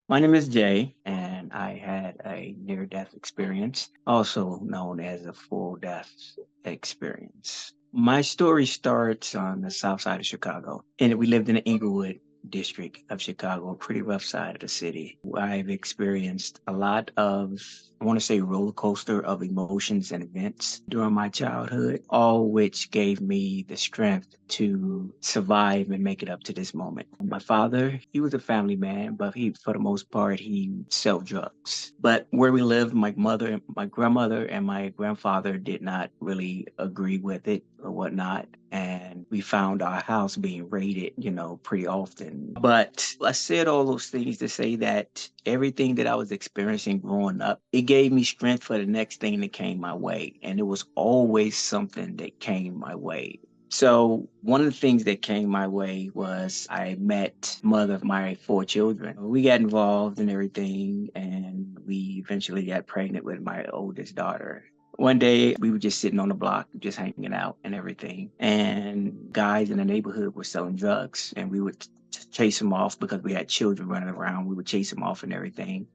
My name is Jay, and I had a near death experience, also known as a full death experience. My story starts on the south side of Chicago, and we lived in the Inglewood district of Chicago, a pretty rough side of the city. I've experienced a lot of, I want to say, roller coaster of emotions and events during my childhood, all which gave me the strength to survive and make it up to this moment. My father, he was a family man, but for the most part, he sold drugs. But where we lived, my grandmother and my grandfather did not really agree with it or whatnot. And we found our house being raided, pretty often. But I said all those things to say that everything that I was experiencing growing up, it gave me strength for the next thing that came my way. And it was always something that came my way. So one of the things that came my way was I met mother of my four children. We got involved in everything, and we eventually got pregnant with my oldest daughter. One day we were just sitting on the block, just hanging out and everything. And guys in the neighborhood were selling drugs, and we would chase them off because we had children running around. We would chase them off and everything.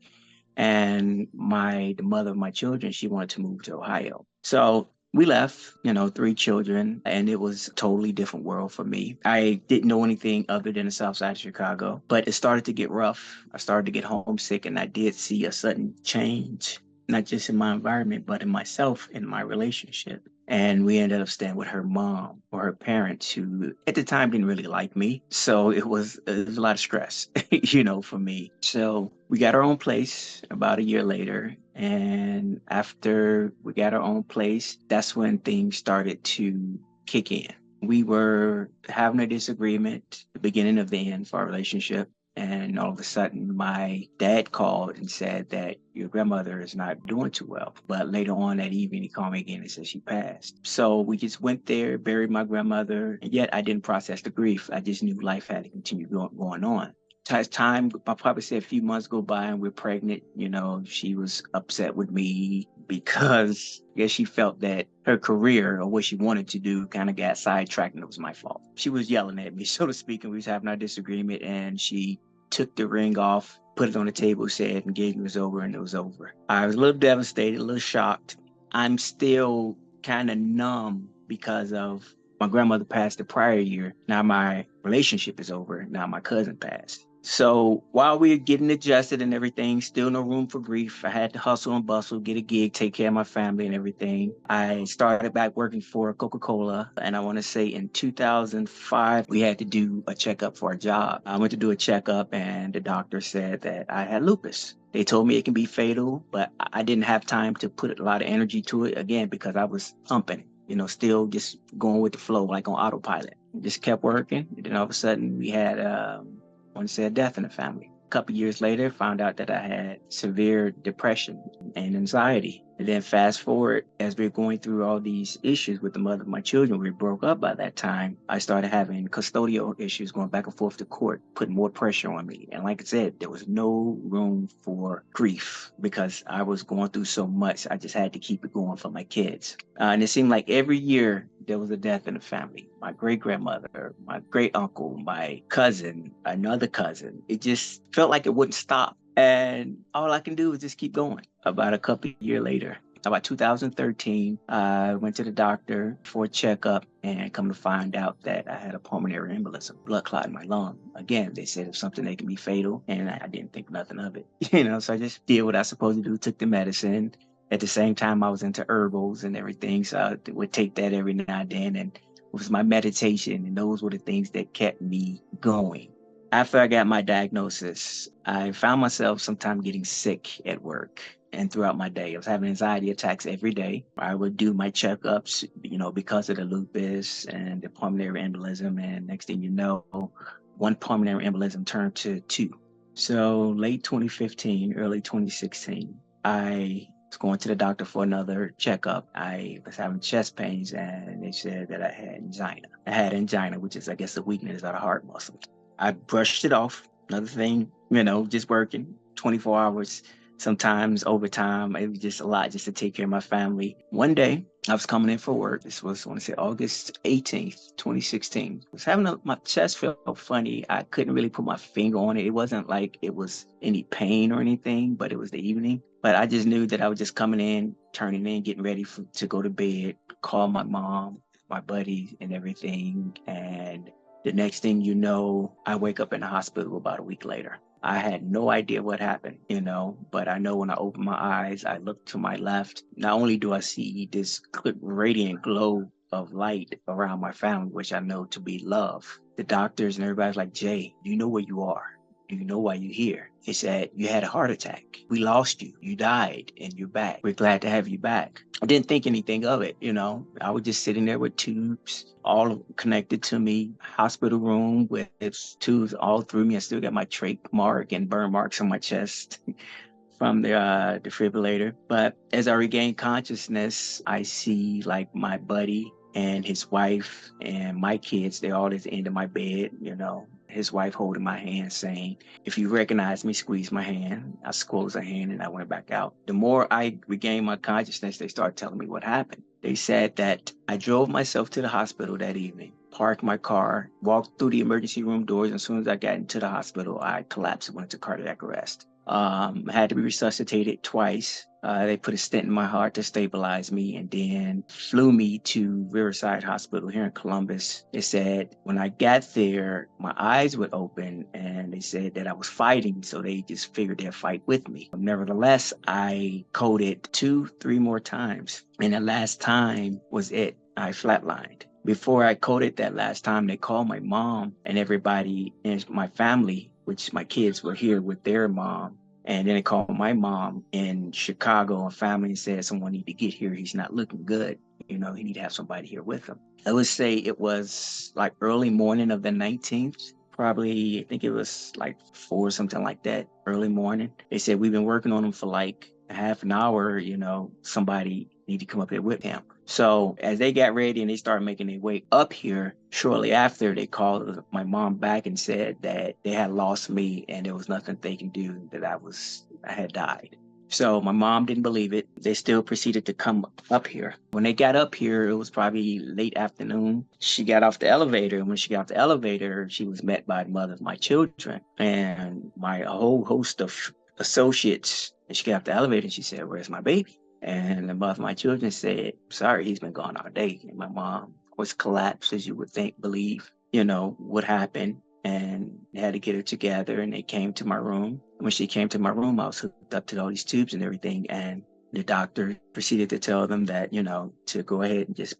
And the mother of my children, she wanted to move to Ohio. So we left, three children, and it was a totally different world for me. I didn't know anything other than the south side of Chicago, but it started to get rough. I started to get homesick, and I did see a sudden change, not just in my environment, but in myself, in my relationship. And we ended up staying with her mom or her parents, who at the time didn't really like me. So it was a lot of stress, for me. So we got our own place about a year later. And after we got our own place, that's when things started to kick in. We were having a disagreement, the beginning of the end for our relationship. And all of a sudden, my dad called and said that your grandmother is not doing too well. But later on that evening, he called me again and said she passed. So we just went there, buried my grandmother. And yet I didn't process the grief. I just knew life had to continue going on. As time, I probably say a few months go by and we're pregnant, she was upset with me because I guess she felt that her career or what she wanted to do kind of got sidetracked and it was my fault. She was yelling at me, so to speak, and we was having our disagreement, and she took the ring off, put it on the table, said, and gave me it was over, and it was over. I was a little devastated, a little shocked. I'm still kind of numb because of my grandmother passed the prior year. Now my relationship is over. Now my cousin passed. So while we were getting adjusted and everything, still no room for grief. I had to hustle and bustle, get a gig, take care of my family and everything. I started back working for Coca-Cola. And I want to say in 2005, we had to do a checkup for a job. I went to do a checkup, and the doctor said that I had lupus. They told me it can be fatal, but I didn't have time to put a lot of energy to it, again, because I was pumping, still just going with the flow, like on autopilot. Just kept working. And then all of a sudden we had one said death in the family. A couple years later, found out that I had severe depression and anxiety. And then fast forward, as we're going through all these issues with the mother of my children, we broke up by that time. I started having custodial issues going back and forth to court, putting more pressure on me. And like I said, there was no room for grief because I was going through so much. I just had to keep it going for my kids. And it seemed like every year there was a death in the family. My great grandmother, my great uncle, my cousin, another cousin. It just felt like it wouldn't stop. And all I can do is just keep going. About a couple of years later, about 2013, I went to the doctor for a checkup, and come to find out that I had a pulmonary embolism, blood clot in my lung. Again, they said it's something that can be fatal, and I didn't think nothing of it. So I just did what I was supposed to do, took the medicine. At the same time, I was into herbals and everything, so I would take that every now and then, and it was my meditation, and those were the things that kept me going. After I got my diagnosis, I found myself sometimes getting sick at work and throughout my day. I was having anxiety attacks every day. I would do my checkups, because of the lupus and the pulmonary embolism. And next thing you know, one pulmonary embolism turned to two. So late 2015, early 2016, I was going to the doctor for another checkup. I was having chest pains, and they said that I had angina. I had angina, which is, I guess, the weakness of the heart muscle. I brushed it off. Another thing, just working 24 hours, Sometimes over time, it was just a lot just to take care of my family. One day, I was coming in for work. This was, I want to say, August 18th, 2016. I was having my chest felt funny. I couldn't really put my finger on it. It wasn't like it was any pain or anything, but it was the evening. But I just knew that I was just coming in, turning in, getting ready to go to bed, call my mom, my buddy, and everything. And the next thing you know, I wake up in the hospital about a week later. I had no idea what happened, but I know when I open my eyes, I look to my left. Not only do I see this radiant glow of light around my family, which I know to be love. The doctors and everybody's like, Jay, do you know where you are? Do you know why you're here? They said, you had a heart attack. We lost you. You died and you're back. We're glad to have you back. I didn't think anything of it, I was just sitting there with tubes all connected to me, hospital room with tubes all through me. I still got my trach mark and burn marks on my chest from the defibrillator. But as I regain consciousness, I see like my buddy and his wife and my kids, they're all at the end of my bed, his wife holding my hand saying, if you recognize me, squeeze my hand. I squeezed her hand and I went back out. The more I regained my consciousness, they started telling me what happened. They said that I drove myself to the hospital that evening, parked my car, walked through the emergency room doors. And as soon as I got into the hospital, I collapsed and went into cardiac arrest. I had to be resuscitated twice. They put a stent in my heart to stabilize me and then flew me to Riverside Hospital here in Columbus. They said when I got there, my eyes would open and they said that I was fighting. So they just figured they'd fight with me. Nevertheless, I coded 2-3 more times. And the last time was it. I flatlined. Before I coded that last time, they called my mom and everybody in my family, which my kids were here with their mom. And then they called my mom in Chicago and family and said, someone need to get here. He's not looking good. He need to have somebody here with him. I would say it was like early morning of the 19th. Probably, I think it was like 4 or something like that, early morning. They said, we've been working on him for like a half an hour. Somebody need to come up here with him. So as they got ready and they started making their way up here, shortly after they called my mom back and said that they had lost me and there was nothing they can do, that I had died. So my mom didn't believe it. They still proceeded to come up here. When they got up here, it was probably late afternoon. She got off the elevator. And when she got off the elevator, she was met by the mother of my children and my whole host of associates. And she got off the elevator and she said, where's my baby? And the mother of my children said, sorry, he's been gone all day. And my mom was collapsed, as you would believe, what happened. And they had to get her together and they came to my room. When she came to my room, I was hooked up to all these tubes and everything. And the doctor proceeded to tell them that, to go ahead and just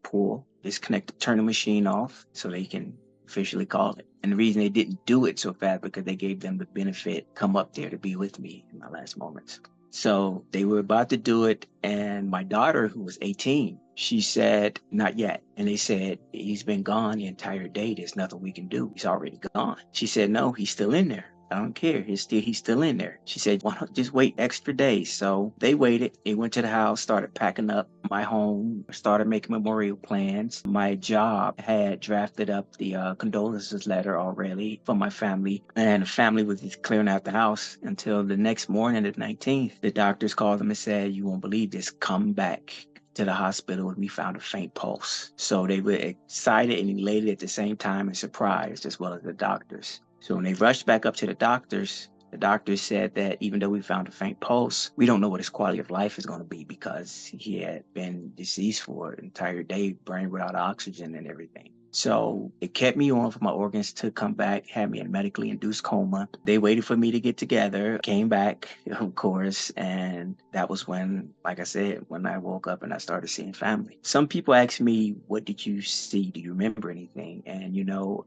disconnect, turn the machine off so they can officially call it. And the reason they didn't do it so fast because they gave them the benefit, come up there to be with me in my last moments. So they were about to do it. And my daughter, who was 18, she said, not yet. And they said, he's been gone the entire day. There's nothing we can do. He's already gone. She said, no, he's still in there. I don't care. He's still in there. She said, why don't just wait extra days? So they waited. They went to the house, started packing up my home, started making memorial plans. My job had drafted up the condolences letter already for my family. And the family was just clearing out the house until the next morning, the 19th. The doctors called them and said, you won't believe this. Come back to the hospital and we found a faint pulse. So they were excited and elated at the same time and surprised, as well as the doctors. So when they rushed back up to the doctors said that even though we found a faint pulse, we don't know what his quality of life is going to be because he had been deceased for an entire day, brain without oxygen and everything. So it kept me on for my organs to come back, had me in a medically induced coma. They waited for me to get together, came back, of course, and that was when, like I said, when I woke up and I started seeing family. Some people ask me, what did you see? Do you remember anything? And,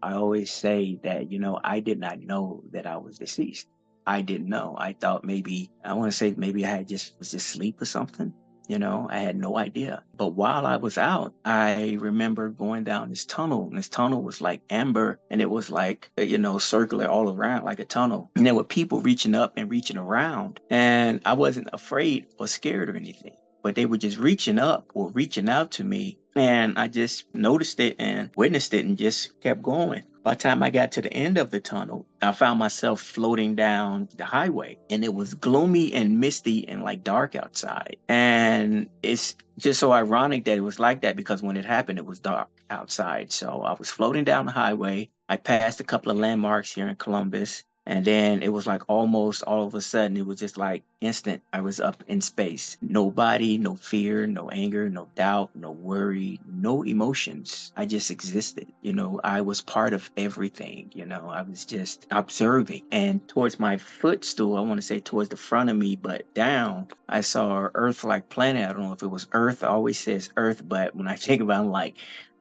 I always say that, I did not know that I was deceased. I didn't know. I thought maybe I was just asleep or something. I had no idea. But while I was out, I remember going down this tunnel, and this tunnel was like amber, and it was like, circular all around like a tunnel. And there were people reaching up and reaching around, and I wasn't afraid or scared or anything, but they were just reaching up or reaching out to me And I just noticed it and witnessed it and just kept going. By the time I got to the end of the tunnel, I found myself floating down the highway, and it was gloomy and misty and like dark outside. And it's just so ironic that it was like that because when it happened, it was dark outside. So I was floating down the highway. I passed a couple of landmarks here in Columbus. And then it was like almost all of a sudden, it was just like instant. I was up in space. Nobody, no fear, no anger, no doubt, no worry, no emotions. I just existed. I was part of everything. I was just observing. And towards my footstool, I want to say towards the front of me, but down, I saw an Earth like planet. I don't know if it was Earth. I always says Earth, but when I think about it, I'm like,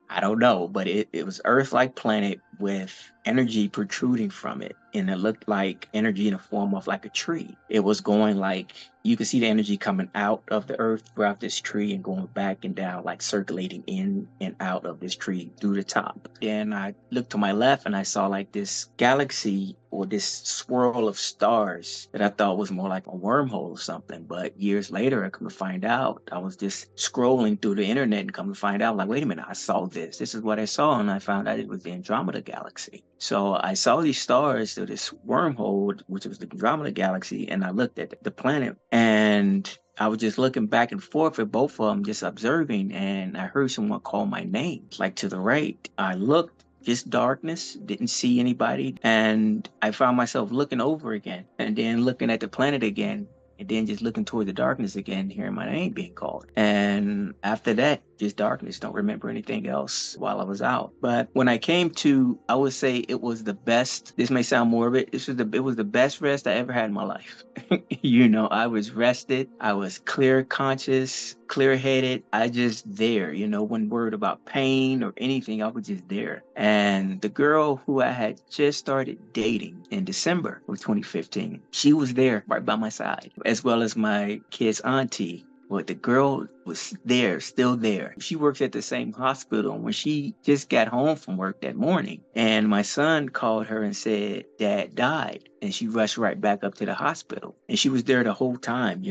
I don't know, but it was Earth-like planet with energy protruding from it. And it looked like energy in the form of like a tree. It was going like you could see the energy coming out of the earth throughout this tree and going back and down, like circulating in and out of this tree through the top. Then I looked to my left and I saw like this galaxy or this swirl of stars that I thought was more like a wormhole or something. But years later, I come to find out, I was just scrolling through the internet and come to find out, like, wait a minute, I saw this. This is what I saw. And I found out it was the Andromeda Galaxy. So I saw these stars through this wormhole, which was the Andromeda Galaxy, and I looked at the planet and I was just looking back and forth at both of them, just observing, and I heard someone call my name, like to the right. I looked, just darkness, didn't see anybody, and I found myself looking over again, and then looking at the planet again, and then just looking toward the darkness again, hearing my name being called. And after that, just darkness. Don't remember anything else while I was out. But when I came to, I would say it was the best. This may sound morbid. It was the best rest I ever had in my life. I was rested. I was clear conscious, clear headed. I just there, one word about pain or anything. I was just there. And the girl who I had just started dating in December of 2015, she was there right by my side, as well as my kid's auntie. But the girl was there, still there. She works at the same hospital. And when she just got home from work that morning, and my son called her and said, Dad died. And she rushed right back up to the hospital. And she was there the whole time,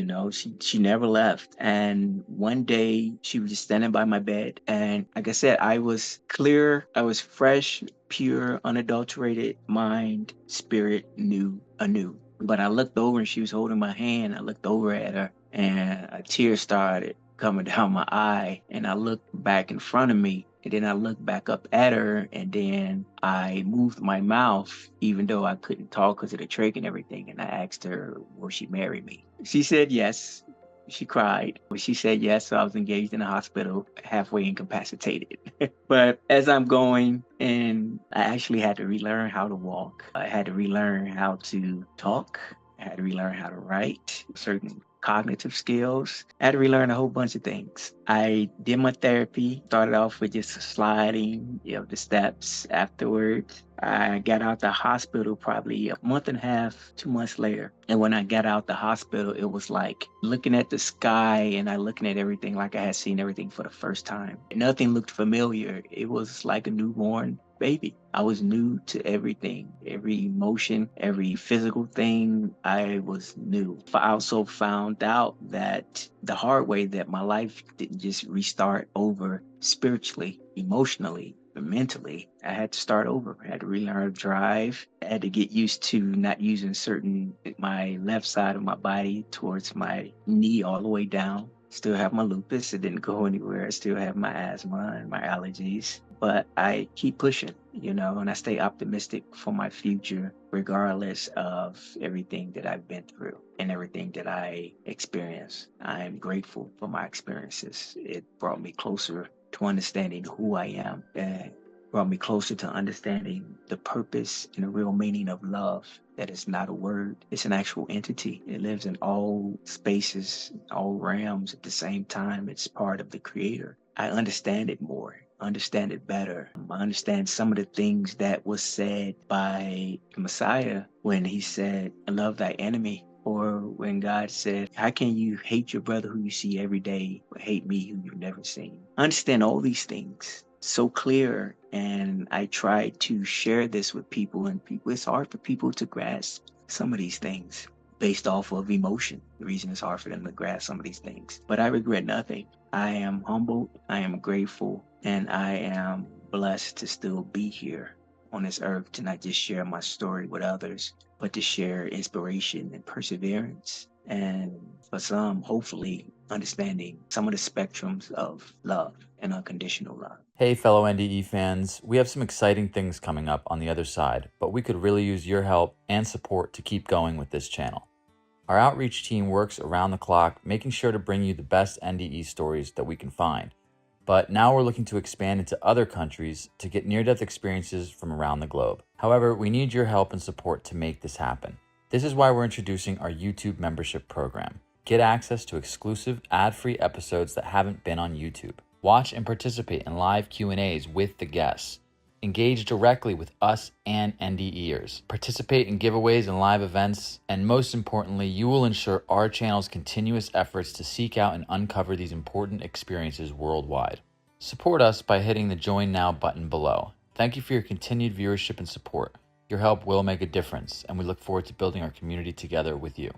She never left. And one day she was just standing by my bed. And like I said, I was clear, I was fresh, pure, unadulterated mind, spirit, new, anew. But I looked over and she was holding my hand. I looked over at her and a tear started coming down my eye. And I looked back in front of me. And then I looked back up at her. And then I moved my mouth, even though I couldn't talk because of the trach and everything. And I asked her, will she marry me? She said yes. She cried. But she said yes. So I was engaged in the hospital, halfway incapacitated. But as I'm going, and I actually had to relearn how to walk. I had to relearn how to talk. I had to relearn how to write certain cognitive skills. I had to relearn a whole bunch of things. I did my therapy, started off with just sliding, the steps. Afterwards, I got out the hospital probably a month and a half, 2 months later. And when I got out the hospital, it was like looking at the sky and I looking at everything like I had seen everything for the first time. Nothing looked familiar. It was like a newborn baby. I was new to everything, every emotion, every physical thing. I was new. I also found out that the hard way that my life didn't just restart over spiritually, emotionally, mentally. I had to start over. I had to relearn how to drive. I had to get used to not using my left side of my body towards my knee all the way down. Still have my lupus. It didn't go anywhere. I still have my asthma and my allergies. But I keep pushing, and I stay optimistic for my future, regardless of everything that I've been through and everything that I experienced. I am grateful for my experiences. It brought me closer to understanding who I am and brought me closer to understanding the purpose and the real meaning of love. That is not a word. It's an actual entity. It lives in all spaces, all realms at the same time. It's part of the creator. I understand it more. Understand it better. I understand some of the things that was said by the Messiah when he said, love thy enemy. Or when God said, how can you hate your brother who you see every day, but hate me who you've never seen? I understand all these things so clear. And I try to share this with people, and it's hard for people to grasp some of these things. based off of emotion. The reason it's hard for them to grasp some of these things. But I regret nothing. I am humbled, I am grateful, and I am blessed to still be here on this earth to not just share my story with others, but to share inspiration and perseverance. And for some, hopefully, understanding some of the spectrums of love and unconditional love. Hey, fellow NDE fans, we have some exciting things coming up on the other side, but we could really use your help and support to keep going with this channel. Our outreach team works around the clock, making sure to bring you the best NDE stories that we can find. But now we're looking to expand into other countries to get near-death experiences from around the globe. However, we need your help and support to make this happen. This is why we're introducing our YouTube membership program. Get access to exclusive ad-free episodes that haven't been on YouTube. Watch and participate in live Q&As with the guests. Engage directly with us and NDEers. Participate in giveaways and live events. And most importantly, you will ensure our channel's continuous efforts to seek out and uncover these important experiences worldwide. Support us by hitting the Join Now button below. Thank you for your continued viewership and support. Your help will make a difference, and we look forward to building our community together with you.